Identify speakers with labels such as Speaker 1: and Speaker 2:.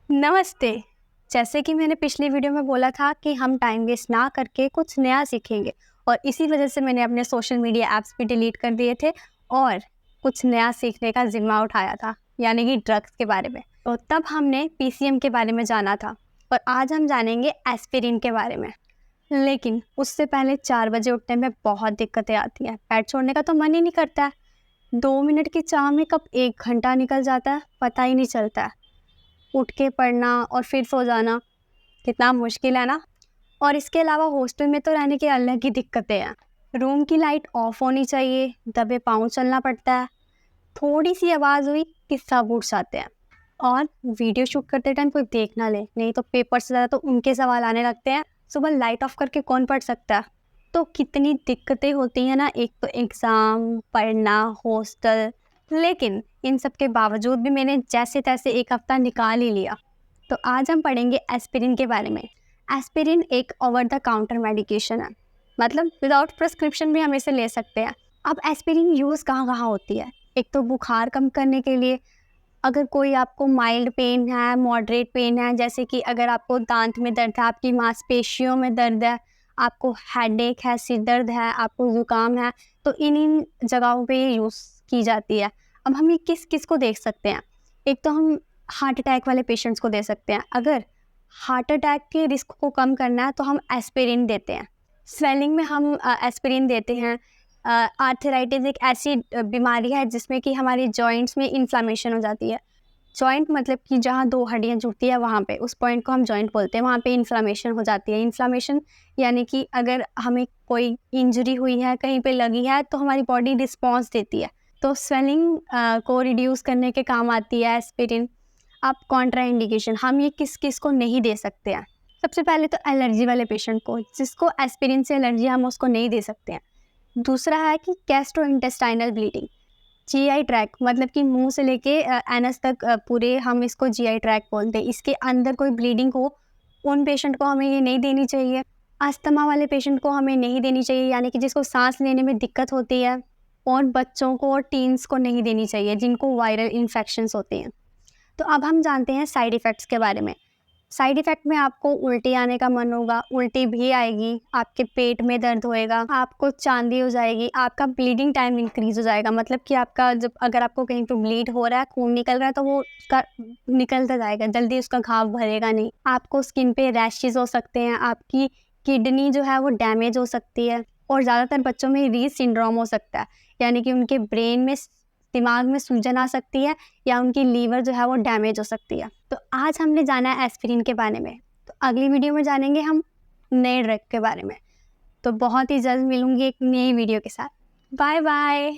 Speaker 1: नमस्ते। जैसे कि मैंने पिछली वीडियो में बोला था कि हम टाइम वेस्ट ना करके कुछ नया सीखेंगे और इसी वजह से मैंने अपने सोशल मीडिया ऐप्स भी डिलीट कर दिए थे और कुछ नया सीखने का ज़िम्मा उठाया था, यानी कि ड्रग्स के बारे में। तो तब हमने पीसीएम के बारे में जाना था और आज हम जानेंगे एस्पिरिन के बारे में। लेकिन उससे पहले 4 बजे उठने में बहुत दिक्कतें आती हैं। बेड छोड़ने का तो मन ही नहीं करता है। 2 मिनट की चाह में कब 1 घंटा निकल जाता है, पता ही नहीं चलता है। उठ के पढ़ना और फिर सो जाना कितना मुश्किल है ना। और इसके अलावा हॉस्टल में तो रहने की अलग ही दिक्कतें हैं। रूम की लाइट ऑफ होनी चाहिए, दबे पाँव चलना पड़ता है, थोड़ी सी आवाज़ हुई कि सब उठ जाते हैं। और वीडियो शूट करते टाइम कोई देख ना ले, नहीं तो पेपर से ज़्यादा तो उनके सवाल आने लगते हैं। सुबह लाइट ऑफ करके कौन पढ़ सकता है। तो कितनी दिक्कतें होती हैं ना, एक तो एग्ज़ाम, पढ़ना, हॉस्टल। लेकिन इन सब के बावजूद भी मैंने जैसे तैसे एक हफ़्ता निकाल ही लिया। तो आज हम पढ़ेंगे एस्पिरिन के बारे में। एस्पिरिन एक ओवर द काउंटर मेडिकेशन है, मतलब विदाउट प्रिस्क्रिप्शन भी हम इसे ले सकते हैं। अब एस्पिरिन यूज़ कहाँ कहाँ होती है? एक तो बुखार कम करने के लिए, अगर कोई आपको माइल्ड पेन है, मॉडरेट पेन है, जैसे कि अगर आपको दांत में दर्द है, आपकी मांसपेशियों में दर्द है, आपको हेडेक है, सिर दर्द है, आपको ज़ुकाम है, तो इन जगहों पे ये यूज़ की जाती है। अब हम ये किस किस को देख सकते हैं? एक तो हम हार्ट अटैक वाले पेशेंट्स को दे सकते हैं। अगर हार्ट अटैक के रिस्क को कम करना है तो हम एस्पिरिन देते हैं। स्वेलिंग में हम एस्पिरिन देते हैं। आर्थराइटिस एक ऐसी बीमारी है जिसमें कि हमारे जॉइंट्स में इन्फ्लामेशन हो जाती है। जॉइंट मतलब कि जहाँ 2 हड्डियाँ जुड़ती है वहाँ पे, उस पॉइंट को हम जॉइंट बोलते हैं, वहाँ पे इन्फ्लामेशन हो जाती है। इन्फ्लामेशन यानी कि अगर हमें कोई इंजरी हुई है, कहीं पे लगी है, तो हमारी बॉडी रिस्पॉन्स देती है। तो स्वेलिंग को रिड्यूस करने के काम आती है एस्पिरिन। अब कॉन्ट्रा इंडिकेशन, हम ये किस किस को नहीं दे सकते हैं। सबसे पहले तो एलर्जी वाले पेशेंट को, जिसको एस्पिरिन से एलर्जी, हम उसको नहीं दे सकते हैं। दूसरा है कि गैस्ट्रोइंटेस्टाइनल ब्लीडिंग, जीआई ट्रैक मतलब कि मुंह से लेके एनस तक पूरे हम इसको जीआई ट्रैक बोलते हैं। इसके अंदर कोई ब्लीडिंग हो, उन पेशेंट को हमें ये नहीं देनी चाहिए। अस्थमा वाले पेशेंट को हमें नहीं देनी चाहिए, यानी कि जिसको सांस लेने में दिक्कत होती है। और बच्चों को और टीन्स को नहीं देनी चाहिए, जिनको वायरल इन्फेक्शंस होते हैं। तो अब हम जानते हैं साइड इफ़ेक्ट्स के बारे में। साइड इफ़ेक्ट में आपको उल्टी आने का मन होगा, उल्टी भी आएगी, आपके पेट में दर्द होएगा, आपको चांदी हो जाएगी, आपका ब्लीडिंग टाइम इंक्रीज़ हो जाएगा। मतलब कि आपका जब अगर आपको कहीं पे ब्लीड हो रहा है, खून निकल रहा है, तो वो उसका निकलता जाएगा, जल्दी उसका घाव भरेगा नहीं। आपको स्किन पे रैशेज़ हो सकते हैं, आपकी किडनी जो है वो डैमेज हो सकती है और ज़्यादातर बच्चों में रीज सिंड्रोम हो सकता है, यानी कि उनके ब्रेन में दिमाग में सूजन आ सकती है या उनकी लीवर जो है वो डैमेज हो सकती है। तो आज हमने जाना है एस्पिरिन के बारे में। तो अगली वीडियो में जानेंगे हम नए ड्रग के बारे में। तो बहुत ही जल्द मिलूंगी एक नई वीडियो के साथ। Bye bye.